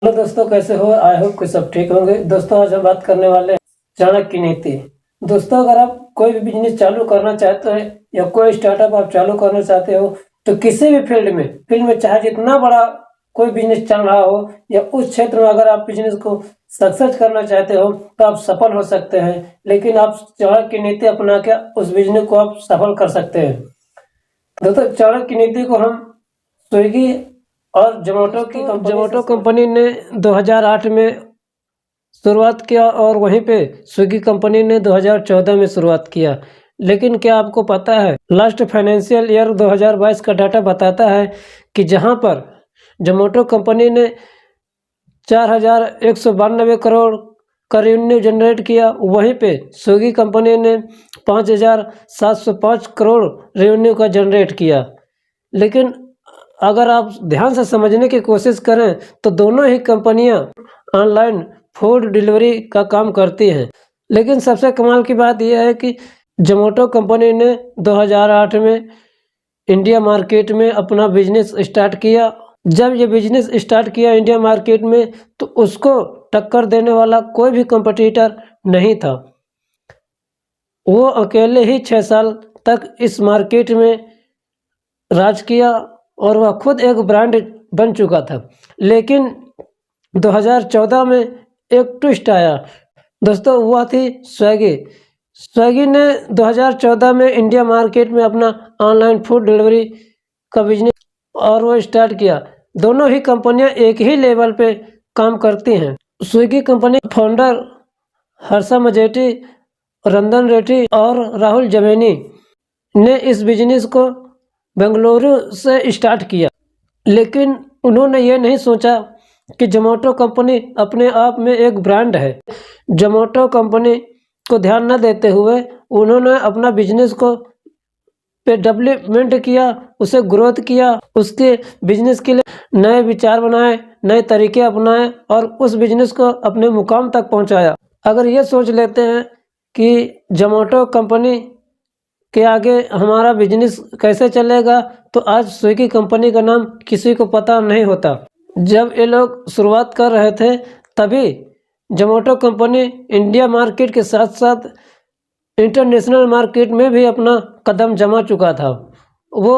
Hello दोस्तों, कैसे हो? आई होप कि सब ठीक होंगे। दोस्तों, आज हम बात करने वाले हैं चाणक्य की नीति। दोस्तों, अगर आप कोई भी बिजनेस चालू करना चाहते हैं या कोई स्टार्टअप आप चालू करना चाहते हो, तो किसी भी फील्ड में चाहे जितना बड़ा कोई बिजनेस चल रहा हो या उस क्षेत्र में अगर आप बिजनेस को सक्सेस करना चाहते हो तो आप सफल हो सकते हैं। लेकिन आप चाणक्य की नीति अपना के उस बिजनेस को आप सफल कर सकते हैं। दोस्तों, चाणक्य की नीति को हम स्विगी और जोमेटो कंपनी ने 2008 में शुरुआत किया और वहीं पे स्विगी कंपनी ने 2014 में शुरुआत किया। लेकिन क्या आपको पता है, लास्ट फाइनेंशियल ईयर 2022 का डाटा बताता है कि जहां पर जोमेटो कंपनी ने 4,192 करोड़ का रेवेन्यू जनरेट किया, वहीं पे स्विगी कंपनी ने 5,705 करोड़ रेवेन्यू का जनरेट किया। लेकिन अगर आप ध्यान से समझने की कोशिश करें तो दोनों ही कंपनियां ऑनलाइन फूड डिलीवरी का काम करती हैं। लेकिन सबसे कमाल की बात यह है कि जोमेटो कंपनी ने 2008 में इंडिया मार्केट में अपना बिजनेस स्टार्ट किया। जब ये बिजनेस स्टार्ट किया इंडिया मार्केट में, तो उसको टक्कर देने वाला कोई भी कंपटीटर नहीं था। वो अकेले ही 6 साल तक इस मार्केट में राज किया और वह खुद एक ब्रांड बन चुका था। लेकिन 2014 में एक ट्विस्ट आया दोस्तों, वह थी स्विगी ने 2014 में इंडिया मार्केट में अपना ऑनलाइन फूड डिलीवरी का बिजनेस और वो स्टार्ट किया। दोनों ही कंपनियां एक ही लेवल पे काम करती हैं। स्विगी कंपनी फाउंडर हर्षा मजेठी, रंजन रेड्डी और राहुल जमेनी ने इस बिजनेस को बेंगलुरु से स्टार्ट किया। लेकिन उन्होंने ये नहीं सोचा कि जोमेटो कंपनी अपने आप में एक ब्रांड है। जोमेटो कंपनी को ध्यान न देते हुए उन्होंने अपना बिजनेस को पे डेवलपमेंट किया, उसे ग्रोथ किया, उसके बिजनेस के लिए नए विचार बनाए, नए तरीके अपनाए और उस बिजनेस को अपने मुकाम तक पहुंचाया। अगर ये सोच लेते हैं कि जोमेटो कंपनी के आगे हमारा बिजनेस कैसे चलेगा, तो आज स्विगी कंपनी का नाम किसी को पता नहीं होता। जब ये लोग शुरुआत कर रहे थे तभी जोमेटो कंपनी इंडिया मार्केट के साथ साथ इंटरनेशनल मार्केट में भी अपना कदम जमा चुका था। वो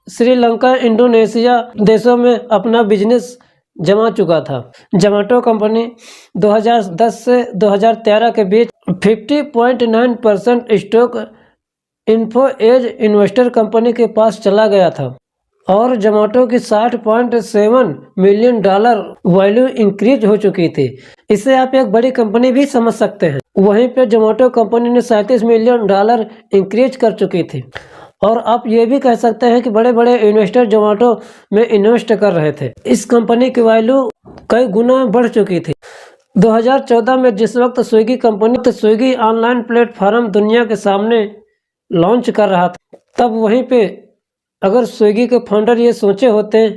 श्रीलंका, इंडोनेशिया देशों में अपना बिजनेस जमा चुका था। जोमेटो कंपनी 2010 से 2013 के बीच 50.9% stock Info Edge investor company के पास चला गया था और जोमेटो की $60.7 मिलियन वैल्यू इंक्रीज हो चुकी थी। इससे आप एक बड़ी कंपनी भी समझ सकते हैं। वहीं पे जोमेटो कंपनी ने $37 मिलियन इंक्रीज कर चुकी थी और आप ये भी कह सकते हैं कि बड़े बड़े इन्वेस्टर जोमेटो में इन्वेस्ट कर रहे थे। इस कंपनी की वैल्यू कई गुना बढ़ चुकी थी। 2014 में जिस वक्त स्विगी ऑनलाइन प्लेटफॉर्म दुनिया के सामने लॉन्च कर रहा था, तब वहीं पे अगर स्विगी के फाउंडर ये सोचे होते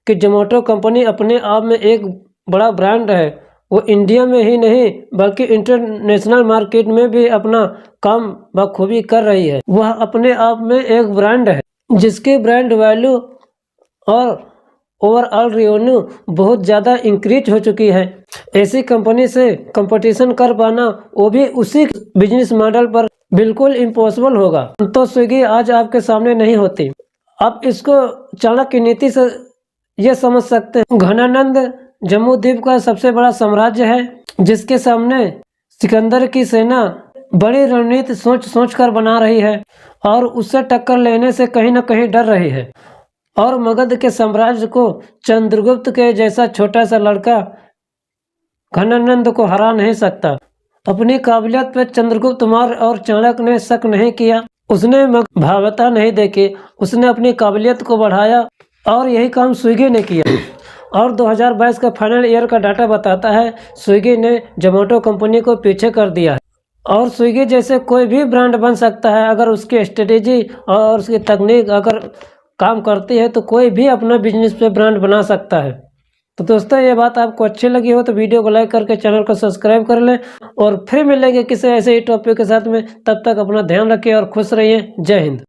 कि जोमेटो कंपनी अपने आप में एक बड़ा ब्रांड है, वो इंडिया में ही नहीं बल्कि इंटरनेशनल मार्केट में भी अपना काम बखूबी कर रही है, वह अपने आप में एक ब्रांड है जिसकी ब्रांड वैल्यू और ओवरऑल रेवेन्यू बहुत ज़्यादा इंक्रीज हो चुकी है। ऐसी कंपनी से कंपटीशन कर पाना, वो भी उसी बिजनेस मॉडल पर, बिल्कुल इम्पॉसिबल होगा। तो स्विगी आज आपके सामने नहीं होती। आप इसको चाणक्य की नीति से ये समझ सकते हैं। घनानंद जम्मू द्वीप का सबसे बड़ा साम्राज्य है जिसके सामने सिकंदर की सेना बड़ी रणनीति सोच कर बना रही है और उससे टक्कर लेने से कहीं ना कहीं डर रही है। और मगध के साम्राज्य को चंद्रगुप्त के जैसा छोटा सा लड़का घनानंद को हरा नहीं सकता। अपनी काबिलियत पर चंद्रगुप्त मौर्य और चाणक्य ने शक नहीं किया, उसने भावता नहीं देखी, उसने अपनी काबिलियत को बढ़ाया और यही काम स्विगी ने किया। और 2022 का फाइनल ईयर का डाटा बताता है स्विगी ने जोमेटो कंपनी को पीछे कर दिया है। और स्विगी जैसे कोई भी ब्रांड बन सकता है अगर उसकी स्ट्रेटेजी और उसकी तकनीक अगर काम करती है, तो कोई भी अपना बिजनेस पे ब्रांड बना सकता है। तो दोस्तों, ये बात आपको अच्छी लगी हो तो वीडियो को लाइक करके चैनल को सब्सक्राइब कर लें और फिर मिलेंगे किसी ऐसे ही टॉपिक के साथ में। तब तक अपना ध्यान रखिए और खुश रहिए। जय हिंद।